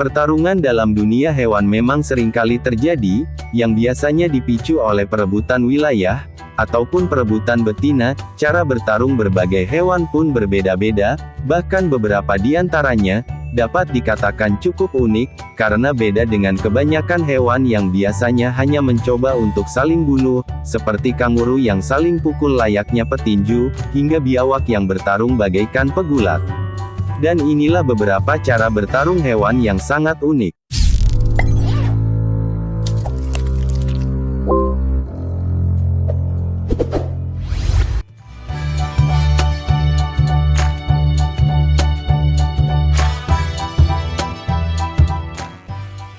Pertarungan dalam dunia hewan memang seringkali terjadi, yang biasanya dipicu oleh perebutan wilayah, ataupun perebutan betina. Cara bertarung berbagai hewan pun berbeda-beda, bahkan beberapa di antaranya dapat dikatakan cukup unik, karena beda dengan kebanyakan hewan yang biasanya hanya mencoba untuk saling bunuh, seperti kanguru yang saling pukul layaknya petinju, hingga biawak yang bertarung bagaikan pegulat. Dan inilah beberapa cara bertarung hewan yang sangat unik.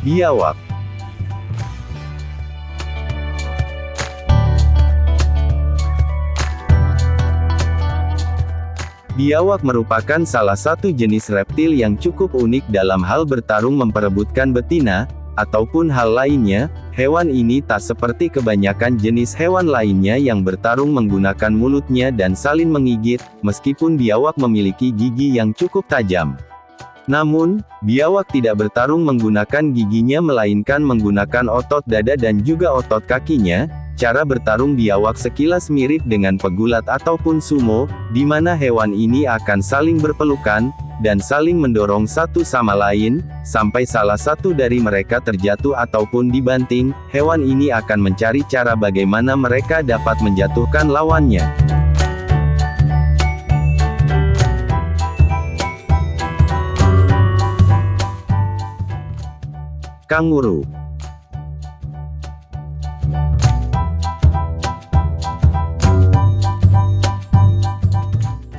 Biawak. Biawak merupakan salah satu jenis reptil yang cukup unik dalam hal bertarung memperebutkan betina, ataupun hal lainnya. Hewan ini tak seperti kebanyakan jenis hewan lainnya yang bertarung menggunakan mulutnya dan saling menggigit, meskipun biawak memiliki gigi yang cukup tajam. Namun, biawak tidak bertarung menggunakan giginya melainkan menggunakan otot dada dan juga otot kakinya. Cara bertarung biawak sekilas mirip dengan pegulat ataupun sumo, di mana hewan ini akan saling berpelukan, dan saling mendorong satu sama lain, sampai salah satu dari mereka terjatuh ataupun dibanting. Hewan ini akan mencari cara bagaimana mereka dapat menjatuhkan lawannya. Kanguru.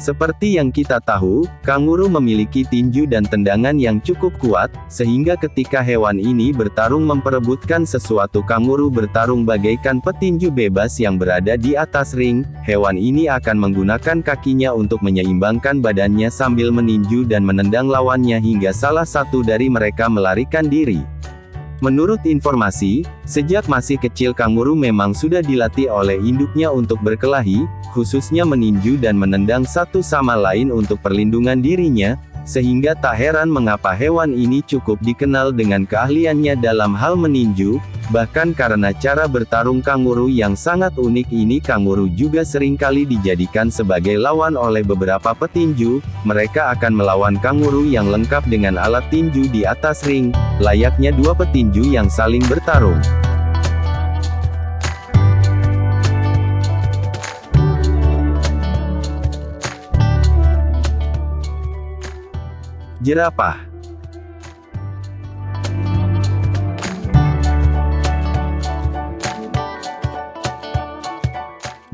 Seperti yang kita tahu, kanguru memiliki tinju dan tendangan yang cukup kuat, sehingga ketika hewan ini bertarung memperebutkan sesuatu, kanguru bertarung bagaikan petinju bebas yang berada di atas ring. Hewan ini akan menggunakan kakinya untuk menyeimbangkan badannya sambil meninju dan menendang lawannya hingga salah satu dari mereka melarikan diri. Menurut informasi, sejak masih kecil kanguru memang sudah dilatih oleh induknya untuk berkelahi, khususnya meninju dan menendang satu sama lain untuk perlindungan dirinya, sehingga tak heran mengapa hewan ini cukup dikenal dengan keahliannya dalam hal meninju. Bahkan karena cara bertarung kanguru yang sangat unik ini, kanguru juga seringkali dijadikan sebagai lawan oleh beberapa petinju. Mereka akan melawan kanguru yang lengkap dengan alat tinju di atas ring, layaknya dua petinju yang saling bertarung. Jerapah.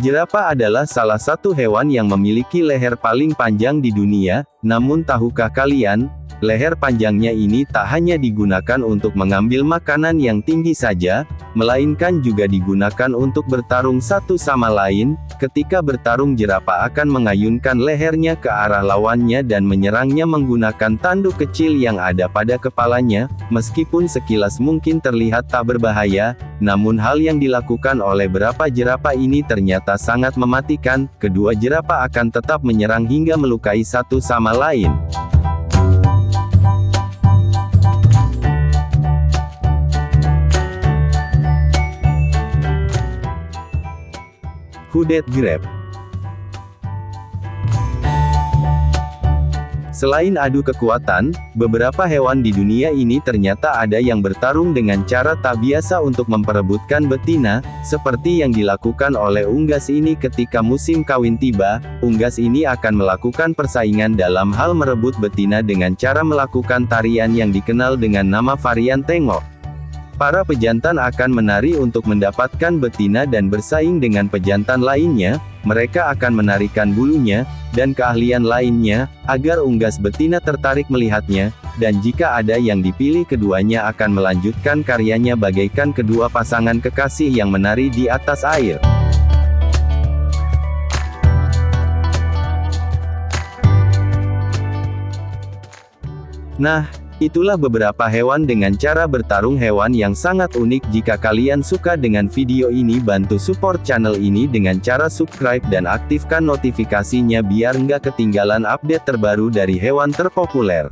Jerapah adalah salah satu hewan yang memiliki leher paling panjang di dunia. Namun tahukah kalian, leher panjangnya ini tak hanya digunakan untuk mengambil makanan yang tinggi saja, melainkan juga digunakan untuk bertarung satu sama lain. Ketika bertarung, jerapah akan mengayunkan lehernya ke arah lawannya dan menyerangnya menggunakan tanduk kecil yang ada pada kepalanya. Meskipun sekilas mungkin terlihat tak berbahaya, namun hal yang dilakukan oleh beberapa jerapah ini ternyata sangat mematikan. Kedua jerapah akan tetap menyerang hingga melukai satu sama lain. Hooded giraffe. Selain adu kekuatan, beberapa hewan di dunia ini ternyata ada yang bertarung dengan cara tak biasa untuk memperebutkan betina, seperti yang dilakukan oleh unggas ini ketika musim kawin tiba. Unggas ini akan melakukan persaingan dalam hal merebut betina dengan cara melakukan tarian yang dikenal dengan nama varian tengok. Para pejantan akan menari untuk mendapatkan betina dan bersaing dengan pejantan lainnya. Mereka akan menarikan bulunya, dan keahlian lainnya, agar unggas betina tertarik melihatnya, dan jika ada yang dipilih, keduanya akan melanjutkan karyanya bagaikan kedua pasangan kekasih yang menari di atas air. Nah, itulah beberapa hewan dengan cara bertarung hewan yang sangat unik. Jika kalian suka dengan video ini, bantu support channel ini dengan cara subscribe dan aktifkan notifikasinya biar nggak ketinggalan update terbaru dari hewan terpopuler.